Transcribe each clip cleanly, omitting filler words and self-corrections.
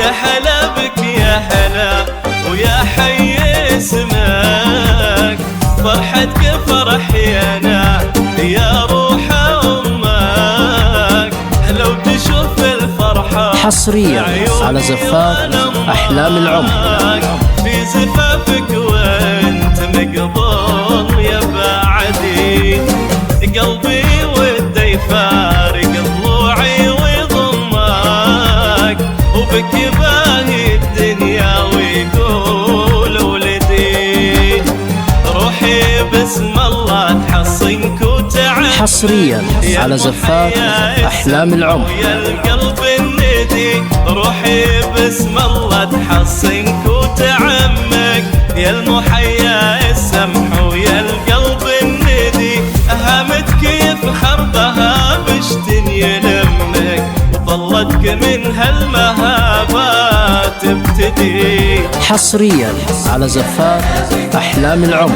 يا هلا بك يا هلا ويا حي اسمك، فرحتك فرحينا يا روح امك، لو تشوف الفرحة حصريا على زفات احلام العمر. في زفافك وانت مقبول يا بعدي، قلبي وده يفارق ضلوعي ويضمك، وبك باهي الدنيا ويقول ولدي، روحي باسم الله تحصنك وتعمك. حصريا على زفات احلام العمر. يا القلب الندي، روحي باسم الله تحصنك وتعمك، يا المحيا السمح ويا القلب الندي، هامتك يفخر بها بشتن يلمك، وظلتك من هالمهابات تبتدي. حصريا على زفات احلام العمر.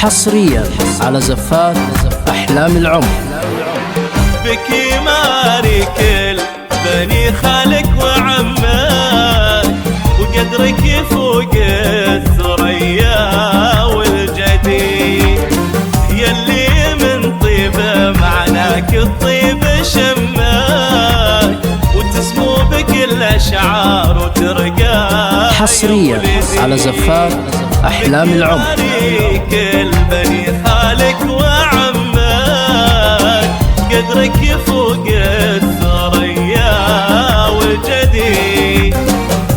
حصريا على زفات احلام العمر. بكي ماري كل بني خالك وعمك، وقدرك يفوق الثريا والجدي، يلي من طيبه معناك الطيب شمك، وتسمو بك الاشعار وترقى. حصريا على زفات احلام العمر. كل بني خالك وعمك، قدرك يفوق الثريا والجدي،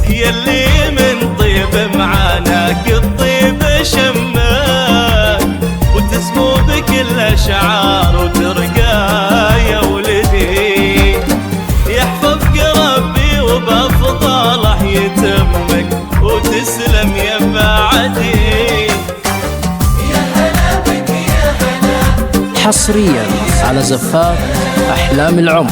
يلي من طيب معاناك الطيب شمك، وتسمو بك الاشعار وترقى يا ولدي، يحفظك ربي وبفضله يتمك، وتسلم يا بعدي. حصريا على زفات احلام العمر.